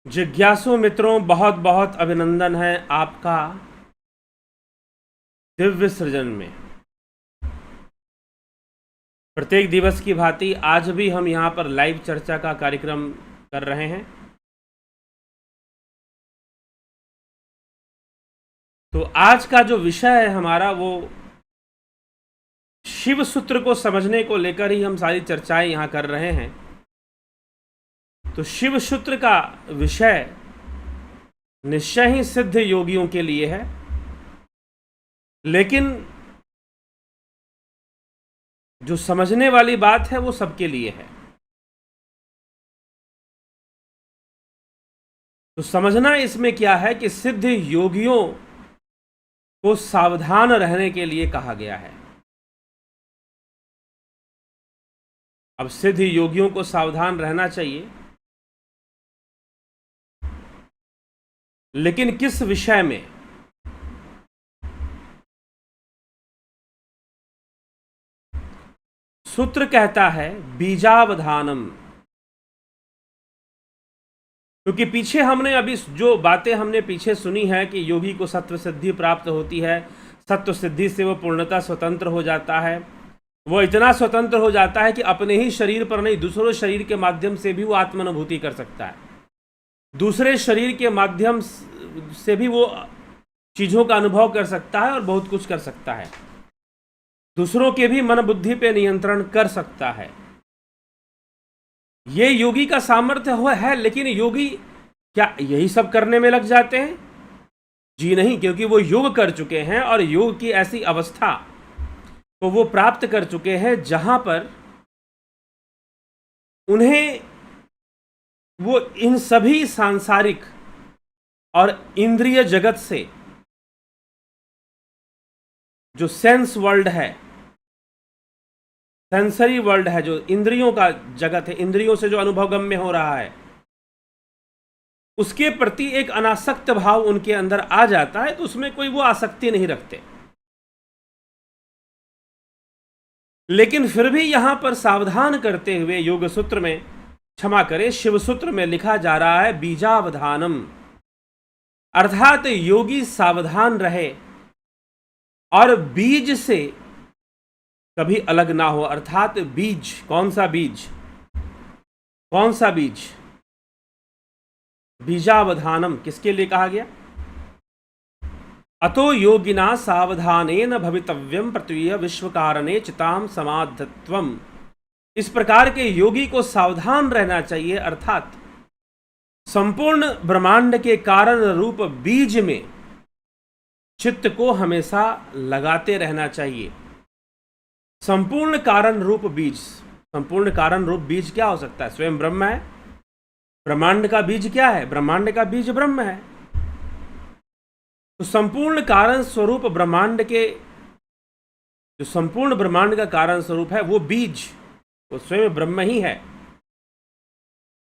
जिज्ञासु मित्रों, बहुत बहुत अभिनंदन है आपका दिव्य सृजन में। प्रत्येक दिवस की भांति आज भी हम यहाँ पर लाइव चर्चा का कार्यक्रम कर रहे हैं। तो आज का जो विषय है हमारा, वो शिव सूत्र को समझने को लेकर ही हम सारी चर्चाएं यहाँ कर रहे हैं। तो शिव सूत्र का विषय निश्चय ही सिद्ध योगियों के लिए है, लेकिन जो समझने वाली बात है वो सबके लिए है। तो समझना इसमें क्या है कि सिद्ध योगियों को सावधान रहने के लिए कहा गया है। अब सिद्ध योगियों को सावधान रहना चाहिए, लेकिन किस विषय में? सूत्र कहता है बीजावधानम। क्योंकि पीछे हमने अभी जो बातें हमने पीछे सुनी है कि योगी को सत्व सिद्धि प्राप्त होती है, सत्व सिद्धि से वो पूर्णतः स्वतंत्र हो जाता है। वो इतना स्वतंत्र हो जाता है कि अपने ही शरीर पर नहीं, दूसरों शरीर के माध्यम से भी वो आत्मानुभूति कर सकता है। दूसरे शरीर के माध्यम से भी वो चीज़ों का अनुभव कर सकता है और बहुत कुछ कर सकता है। दूसरों के भी मन बुद्धि पे नियंत्रण कर सकता है। ये योगी का सामर्थ्य हुआ है। लेकिन योगी क्या यही सब करने में लग जाते हैं? जी नहीं, क्योंकि वो योग कर चुके हैं और योग की ऐसी अवस्था को वो प्राप्त कर चुके हैं जहां पर उन्हें वो इन सभी सांसारिक और इंद्रिय जगत से, जो सेंस वर्ल्ड है, सेंसरी वर्ल्ड है, जो इंद्रियों का जगत है, इंद्रियों से जो अनुभव गम्य हो रहा है, उसके प्रति एक अनासक्त भाव उनके अंदर आ जाता है। तो उसमें कोई वो आसक्ति नहीं रखते। लेकिन फिर भी यहां पर सावधान करते हुए योग सूत्र में, क्षमा करें, शिव सूत्र में लिखा जा रहा है बीजावधानम, अर्थात योगी सावधान रहे और बीज से कभी अलग ना हो। अर्थात बीज, कौन सा बीज? कौन सा बीज? बीजावधानम किसके लिए कहा गया? अतो योगिना सावधानेन भवितव्यम पृथ्वी विश्वकारणे चिताम समाधत्वम। इस प्रकार के योगी को सावधान रहना चाहिए, अर्थात संपूर्ण ब्रह्मांड के कारण रूप बीज में चित्त को हमेशा लगाते रहना चाहिए। संपूर्ण कारण रूप बीज, संपूर्ण कारण रूप बीज क्या हो सकता है? स्वयं ब्रह्म है। ब्रह्मांड का बीज क्या है? ब्रह्मांड का बीज ब्रह्म है। तो संपूर्ण कारण स्वरूप ब्रह्मांड के, जो संपूर्ण ब्रह्मांड का कारण स्वरूप है, वो बीज, वो स्वयं ब्रह्म ही है।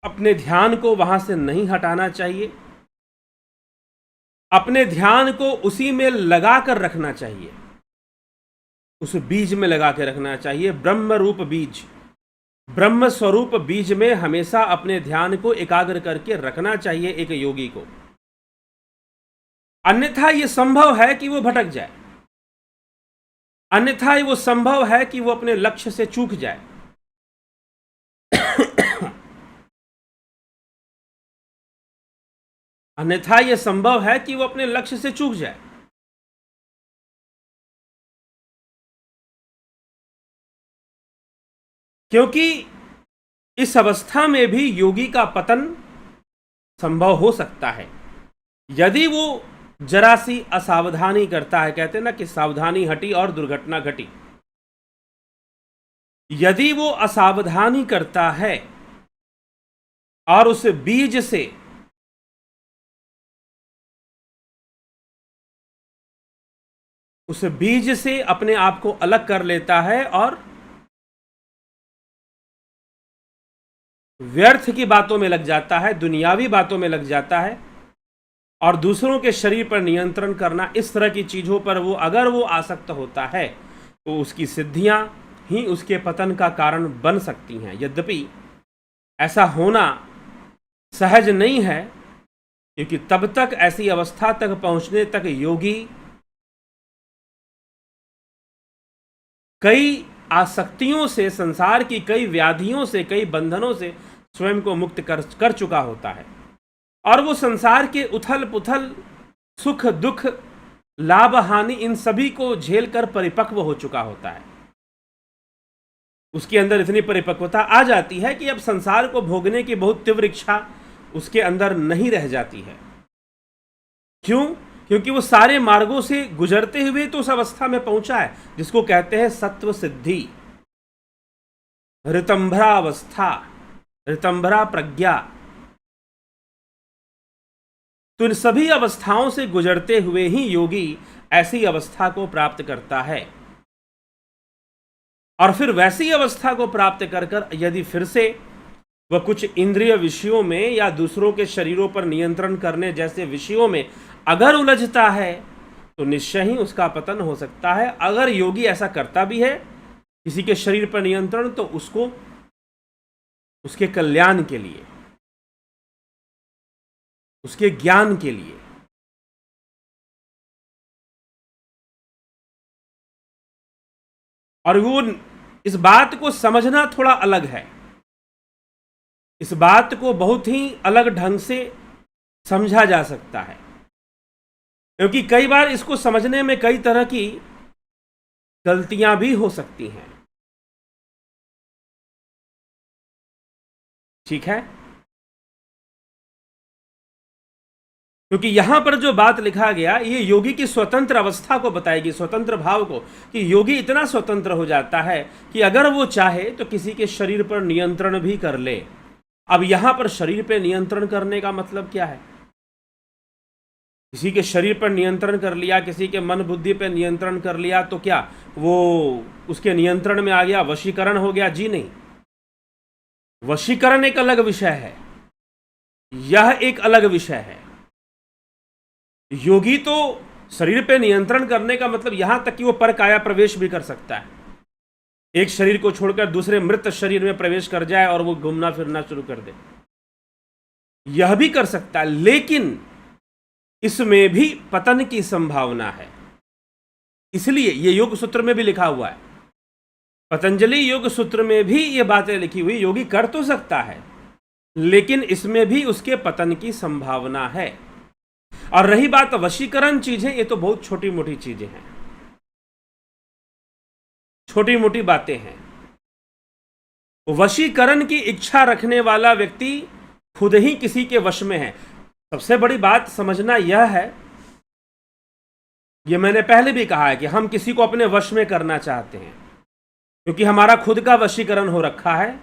अपने ध्यान को वहां से नहीं हटाना चाहिए। अपने ध्यान को उसी में लगा कर रखना चाहिए, उस बीज में लगा के रखना चाहिए। ब्रह्म रूप बीज, ब्रह्म स्वरूप बीज में हमेशा अपने ध्यान को एकाग्र करके रखना चाहिए एक योगी को। अन्यथा ये संभव है कि वो भटक जाए, अन्यथा वो संभव है कि वो अपने लक्ष्य से चूक जाए। अन्यथा यह संभव है कि वो अपने लक्ष्य से चूक जाए। क्योंकि इस अवस्था में भी योगी का पतन संभव हो सकता है यदि वो जरा सी असावधानी करता है। कहते हैं ना कि सावधानी हटी और दुर्घटना घटी। यदि वो असावधानी करता है और उस बीज से अपने आप को अलग कर लेता है और व्यर्थ की बातों में लग जाता है, दुनियावी बातों में लग जाता है, और दूसरों के शरीर पर नियंत्रण करना, इस तरह की चीज़ों पर वो अगर वो आसक्त होता है तो उसकी सिद्धियां ही उसके पतन का कारण बन सकती हैं। यद्यपि ऐसा होना सहज नहीं है, क्योंकि तब तक, ऐसी अवस्था तक पहुंचने तक योगी कई आसक्तियों से, संसार की कई व्याधियों से, कई बंधनों से स्वयं को मुक्त कर चुका होता है, और वो संसार के उथल पुथल, सुख दुख, लाभ हानि, इन सभी को झेल कर परिपक्व हो चुका होता है। उसके अंदर इतनी परिपक्वता आ जाती है कि अब संसार को भोगने की बहुत तीव्र इच्छा उसके अंदर नहीं रह जाती है। क्यों? क्योंकि वो सारे मार्गों से गुजरते हुए तो उस अवस्था में पहुंचा है जिसको कहते हैं सत्व सिद्धि, ऋतंभरा अवस्था, ऋतंभरा प्रज्ञा। तो इन सभी अवस्थाओं से गुजरते हुए ही योगी ऐसी अवस्था को प्राप्त करता है, और फिर वैसी अवस्था को प्राप्त कर यदि फिर से वह कुछ इंद्रिय विषयों में या दूसरों के शरीरों पर नियंत्रण करने जैसे विषयों में अगर उलझता है तो निश्चय ही उसका पतन हो सकता है। अगर योगी ऐसा करता भी है, किसी के शरीर पर नियंत्रण, तो उसको उसके कल्याण के लिए, उसके ज्ञान के लिए। और वो इस बात को समझना थोड़ा अलग है, इस बात को बहुत ही अलग ढंग से समझा जा सकता है, क्योंकि कई बार इसको समझने में कई तरह की गलतियां भी हो सकती हैं। ठीक है? क्योंकि यहां पर जो बात लिखा गया, ये योगी की स्वतंत्र अवस्था को बताएगी, स्वतंत्र भाव को, कि योगी इतना स्वतंत्र हो जाता है कि अगर वो चाहे तो किसी के शरीर पर नियंत्रण भी कर ले। अब यहां पर शरीर पर नियंत्रण करने का मतलब क्या है? किसी के शरीर पर नियंत्रण कर लिया, किसी के मन बुद्धि पर नियंत्रण कर लिया, तो क्या वो उसके नियंत्रण में आ गया, वशीकरण हो गया? जी नहीं। वशीकरण एक अलग विषय है, यह एक अलग विषय है। योगी तो शरीर पे नियंत्रण करने का मतलब यहां तक कि वो पर काया प्रवेश भी कर सकता है, एक शरीर को छोड़कर दूसरे मृत शरीर में प्रवेश कर जाए और वो घूमना फिरना शुरू कर दे, यह भी कर सकता है। लेकिन इसमें भी पतन की संभावना है, इसलिए ये योग सूत्र में भी लिखा हुआ है, पतंजलि योग सूत्र में भी ये बातें लिखी हुई। योगी कर तो सकता है, लेकिन इसमें भी उसके पतन की संभावना है। और रही बात वशीकरण चीजें, ये तो बहुत छोटी मोटी चीजें हैं, छोटी मोटी बातें हैं। वशीकरण की इच्छा रखने वाला व्यक्ति खुद ही किसी के वश में है। सबसे बड़ी बात समझना यह है, यह मैंने पहले भी कहा है कि हम किसी को अपने वश में करना चाहते हैं क्योंकि हमारा खुद का वशीकरण हो रखा है,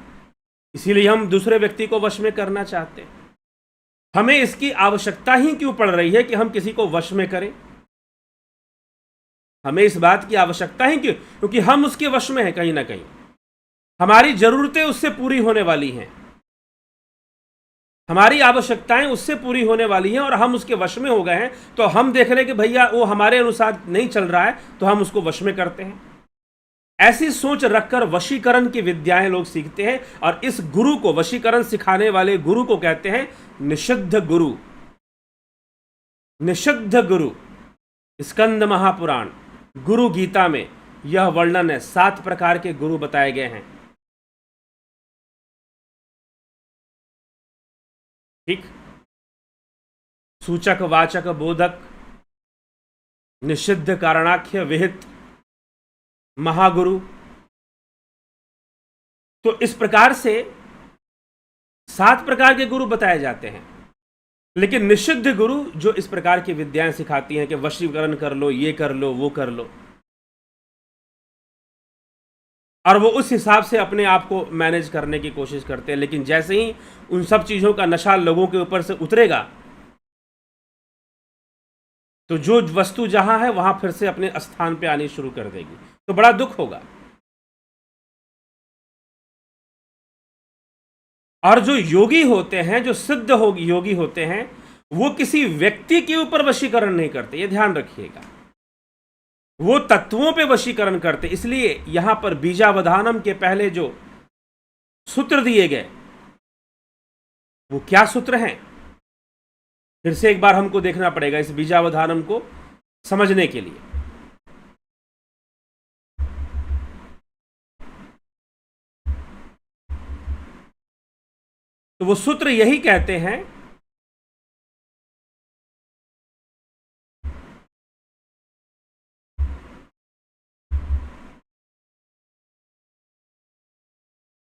इसीलिए हम दूसरे व्यक्ति को वश में करना चाहते हैं। हमें इसकी आवश्यकता ही क्यों पड़ रही है कि हम किसी को वश में करें? हमें इस बात की आवश्यकता ही क्यों? क्योंकि हम उसके वश में हैं। कहीं ना कहीं हमारी जरूरतें उससे पूरी होने वाली हैं, हमारी आवश्यकताएं उससे पूरी होने वाली हैं, और हम उसके वश में हो गए हैं। तो हम देख रहे हैं कि भैया वो हमारे अनुसार नहीं चल रहा है, तो हम उसको वश में करते हैं। ऐसी सोच रखकर वशीकरण की विद्याएं लोग सीखते हैं, और इस गुरु को, वशीकरण सिखाने वाले गुरु को कहते हैं निषिद्ध गुरु। निषिद्ध गुरु, स्कंद महापुराण, गुरु गीता में यह वर्णन है। 7 प्रकार के गुरु बताए गए हैं। ठीक? सूचक, वाचक, बोधक, निषिद्ध, कारणाख्य, विहित, महागुरु। तो इस प्रकार से 7 प्रकार के गुरु बताए जाते हैं। लेकिन निषिद्ध गुरु जो इस प्रकार की विद्याएं सिखाती हैं कि वशीकरण कर लो, ये कर लो, वो कर लो, और वो उस हिसाब से अपने आप को मैनेज करने की कोशिश करते हैं। लेकिन जैसे ही उन सब चीजों का नशा लोगों के ऊपर से उतरेगा, तो जो वस्तु जहां है वहां फिर से अपने स्थान पे आनी शुरू कर देगी, तो बड़ा दुख होगा। और जो योगी होते हैं, जो सिद्ध योगी होते हैं, वो किसी व्यक्ति के ऊपर वशीकरण नहीं करते, ये ध्यान रखिएगा। वो तत्वों पे वशीकरण करते। इसलिए यहां पर बीजावधानम के पहले जो सूत्र दिए गए, वो क्या सूत्र हैं? फिर से एक बार हमको देखना पड़ेगा इस बीजावधानम को समझने के लिए। तो वो सूत्र यही कहते हैं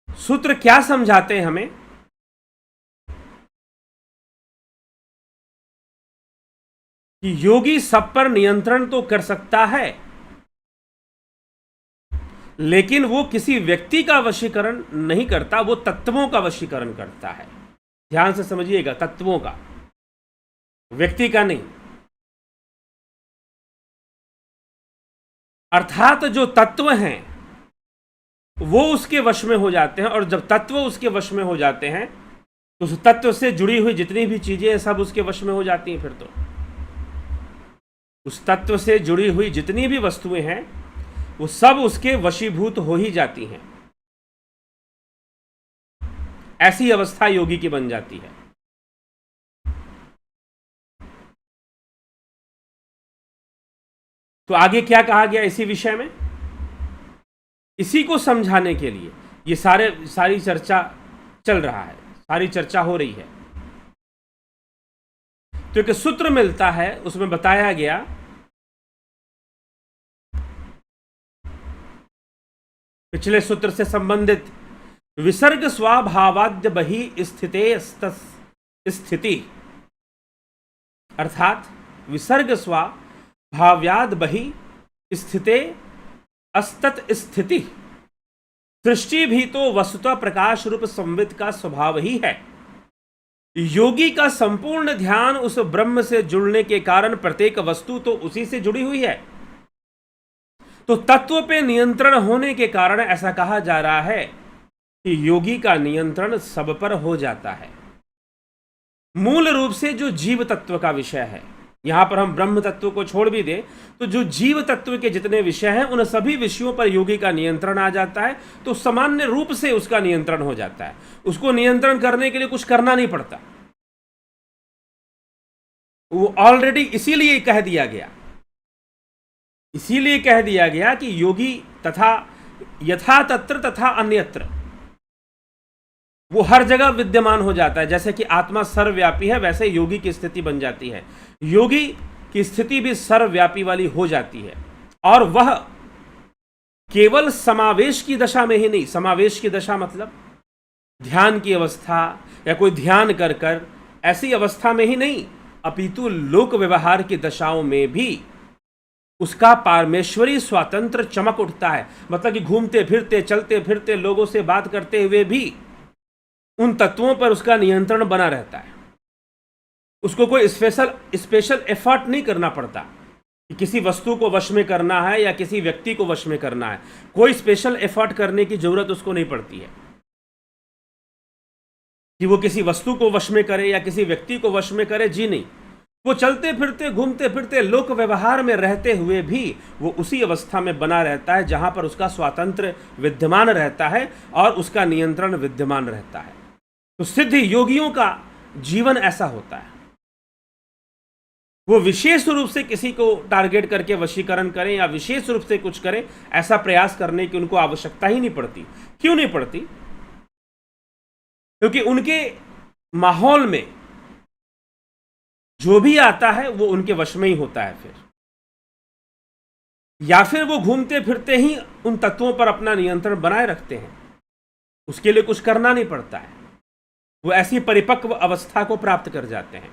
सूत्र क्या समझाते हैं हमें कि योगी सब पर नियंत्रण तो कर सकता है, लेकिन वो किसी व्यक्ति का वशीकरण नहीं करता, वो तत्वों का वशीकरण करता है। ध्यान से समझिएगा, तत्वों का, व्यक्ति का नहीं। अर्थात जो तत्व हैं वो उसके वश में हो जाते हैं, और जब तत्व उसके वश में हो जाते हैं तो उस तत्व से जुड़ी हुई जितनी भी चीजें हैं सब उसके वश में हो जाती हैं। फिर तो उस तत्व से जुड़ी हुई जितनी भी वस्तुएं हैं वो सब उसके वशीभूत हो ही जाती हैं। ऐसी अवस्था योगी की बन जाती है। तो आगे क्या कहा गया इसी विषय में, इसी को समझाने के लिए ये सारी चर्चा चल रहा है, सारी चर्चा हो रही है। तो एक सूत्र मिलता है, उसमें बताया गया पिछले सूत्र से संबंधित विसर्ग स्वाभावाद्य बहि स्थिति, अर्थात विसर्ग स्वाभाव्याद बहि स्थिते अस्तत स्थिति। सृष्टि भी तो वस्तुतः प्रकाश रूप संवित का स्वभाव ही है। योगी का संपूर्ण ध्यान उस ब्रह्म से जुड़ने के कारण प्रत्येक वस्तु तो उसी से जुड़ी हुई है। तो तत्व पे नियंत्रण होने के कारण ऐसा कहा जा रहा है कि योगी का नियंत्रण सब पर हो जाता है। मूल रूप से जो जीव तत्व का विषय है, यहां पर हम ब्रह्म तत्व को छोड़ भी दें तो जो जीव तत्व के जितने विषय हैं उन सभी विषयों पर योगी का नियंत्रण आ जाता है। तो सामान्य रूप से उसका नियंत्रण हो जाता है। उसको नियंत्रण करने के लिए कुछ करना नहीं पड़ता, वो ऑलरेडी इसीलिए कह दिया गया कि योगी तथा यथा तत्र तथा अन्यत्र, वो हर जगह विद्यमान हो जाता है। जैसे कि आत्मा सर्वव्यापी है, वैसे योगी की स्थिति बन जाती है। योगी की स्थिति भी सर्वव्यापी वाली हो जाती है, और वह केवल समावेश की दशा में ही नहीं, समावेश की दशा मतलब ध्यान की अवस्था या कोई ध्यान कर कर ऐसी अवस्था में ही नहीं, अपितु लोक व्यवहार की दशाओं में भी उसका परमेश्वरी स्वातंत्र चमक उठता है। मतलब कि घूमते फिरते, चलते फिरते, लोगों से बात करते हुए भी उन तत्वों पर उसका नियंत्रण बना रहता है। उसको कोई स्पेशल एफर्ट नहीं करना पड़ता कि किसी वस्तु को वश में करना है या किसी व्यक्ति को वश में करना है। कोई स्पेशल एफर्ट करने की जरूरत उसको नहीं पड़ती है कि वो किसी वस्तु को वश में करे या किसी व्यक्ति को वश में करे। जी नहीं, वो चलते फिरते, घूमते फिरते, लोक व्यवहार में रहते हुए भी वो उसी अवस्था में बना रहता है जहां पर उसका स्वातंत्र विद्यमान रहता है और उसका नियंत्रण विद्यमान रहता है। तो सिद्ध योगियों का जीवन ऐसा होता है। वो विशेष रूप से किसी को टारगेट करके वशीकरण करें या विशेष रूप से कुछ करें, ऐसा प्रयास करने की उनको आवश्यकता ही नहीं पड़ती। क्यों नहीं पड़ती? क्योंकि उनके माहौल में जो भी आता है वो उनके वश में ही होता है। फिर या फिर वो घूमते फिरते ही उन तत्वों पर अपना नियंत्रण बनाए रखते हैं, उसके लिए कुछ करना नहीं पड़ता है। वो ऐसी परिपक्व अवस्था को प्राप्त कर जाते हैं।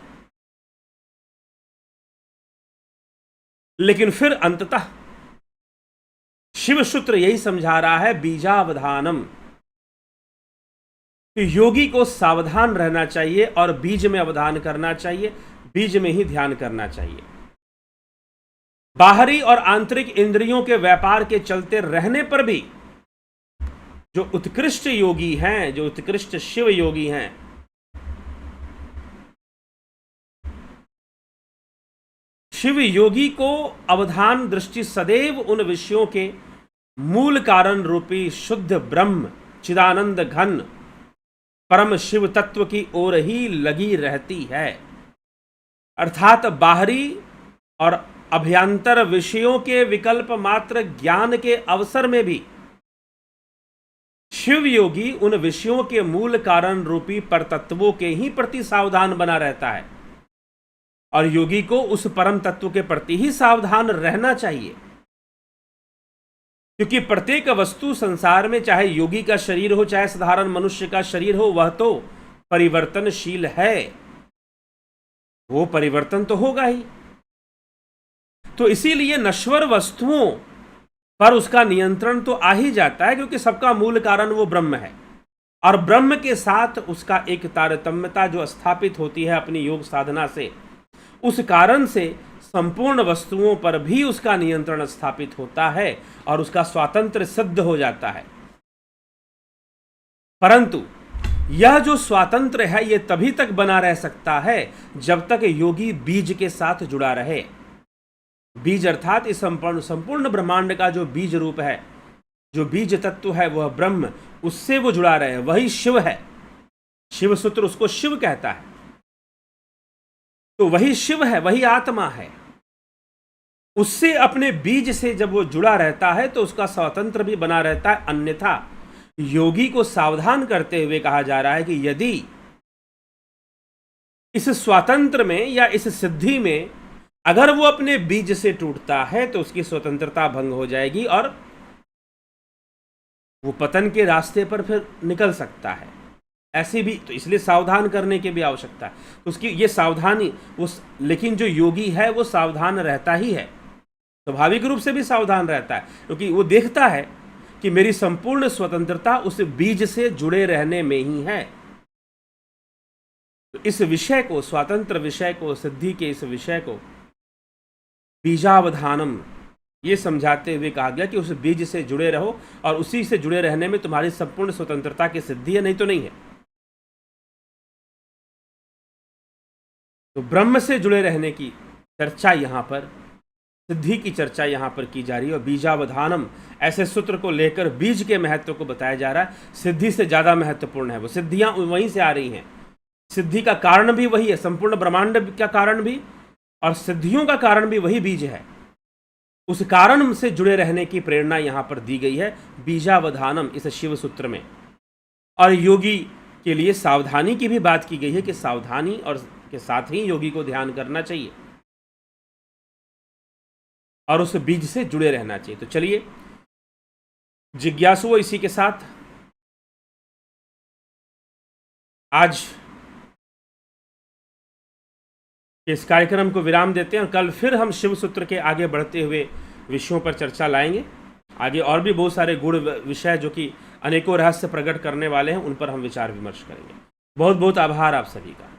लेकिन फिर अंततः शिव सूत्र यही समझा रहा है, बीजावधानम, कि योगी को सावधान रहना चाहिए और बीज में अवधान करना चाहिए, बीज में ही ध्यान करना चाहिए। बाहरी और आंतरिक इंद्रियों के व्यापार के चलते रहने पर भी जो उत्कृष्ट योगी हैं, जो उत्कृष्ट शिव योगी हैं, शिव योगी को अवधान दृष्टि सदैव उन विषयों के मूल कारण रूपी शुद्ध ब्रह्म चिदानंद घन परम शिव तत्व की ओर ही लगी रहती है। अर्थात बाहरी और अभ्यंतर विषयों के विकल्प मात्र ज्ञान के अवसर में भी शिव योगी उन विषयों के मूल कारण रूपी परतत्वों के ही प्रति सावधान बना रहता है, और योगी को उस परम तत्व के प्रति ही सावधान रहना चाहिए, क्योंकि प्रत्येक वस्तु संसार में, चाहे योगी का शरीर हो चाहे साधारण मनुष्य का शरीर हो, वह तो परिवर्तनशील है, वो परिवर्तन तो होगा ही। तो इसीलिए नश्वर वस्तुओं पर उसका नियंत्रण तो आ ही जाता है, क्योंकि सबका मूल कारण वो ब्रह्म है, और ब्रह्म के साथ उसका एक तारतम्यता जो स्थापित होती है अपनी योग साधना से, उस कारण से संपूर्ण वस्तुओं पर भी उसका नियंत्रण स्थापित होता है और उसका स्वातंत्र्य सिद्ध हो जाता है। परंतु यह जो स्वातंत्र्य है ये तभी तक बना रह सकता है जब तक योगी बीज के साथ जुड़ा रहे। बीज अर्थात इस संपूर्ण ब्रह्मांड का जो बीज रूप है, जो बीज तत्व है वह ब्रह्म, उससे वो जुड़ा रहे, वही शिव है। शिव सूत्र उसको शिव कहता है, तो वही शिव है, वही आत्मा है। उससे अपने बीज से जब वो जुड़ा रहता है तो उसका स्वतंत्र भी बना रहता है। अन्यथा योगी को सावधान करते हुए कहा जा रहा है कि यदि इस स्वातंत्र में या इस सिद्धि में अगर वो अपने बीज से टूटता है तो उसकी स्वतंत्रता भंग हो जाएगी और वो पतन के रास्ते पर फिर निकल सकता है। ऐसे भी तो इसलिए सावधान करने की भी आवश्यकता है। तो उसकी ये सावधानी लेकिन जो योगी है वो सावधान रहता ही है, स्वाभाविक रूप से भी सावधान रहता है, क्योंकि वो देखता है कि मेरी संपूर्ण स्वतंत्रता उस बीज से जुड़े रहने में ही है। तो इस विषय को, स्वातंत्र विषय को, सिद्धि के इस विषय को बीजावधानम ये समझाते हुए कहा गया कि उस बीज से जुड़े रहो और उसी से जुड़े रहने में तुम्हारी संपूर्ण स्वतंत्रता की सिद्धि है, नहीं तो नहीं है। तो ब्रह्म से जुड़े रहने की चर्चा यहाँ पर, सिद्धि की चर्चा यहाँ पर की जा रही है। और बीजावधानम ऐसे सूत्र को लेकर बीज के महत्व को बताया जा रहा है। सिद्धि से ज़्यादा महत्वपूर्ण है वो, सिद्धियाँ वहीं से आ रही हैं। सिद्धि का कारण भी वही है, संपूर्ण ब्रह्मांड का कारण भी, और सिद्धियों का कारण भी वही बीज है। उस कारण से जुड़े रहने की प्रेरणा यहाँ पर दी गई है बीजावधानम इस शिव सूत्र में। और योगी के लिए सावधानी की भी बात की गई है कि सावधानी और के साथ ही योगी को ध्यान करना चाहिए और उस बीज से जुड़े रहना चाहिए। तो चलिए जिज्ञासुओं, इसी के साथ आज इस कार्यक्रम को विराम देते हैं और कल फिर हम शिव सूत्र के आगे बढ़ते हुए विषयों पर चर्चा लाएंगे। आगे और भी बहुत सारे गुण विषय जो कि अनेकों रहस्य प्रकट करने वाले हैं, उन पर हम विचार विमर्श करेंगे। बहुत बहुत आभार आप सभी का।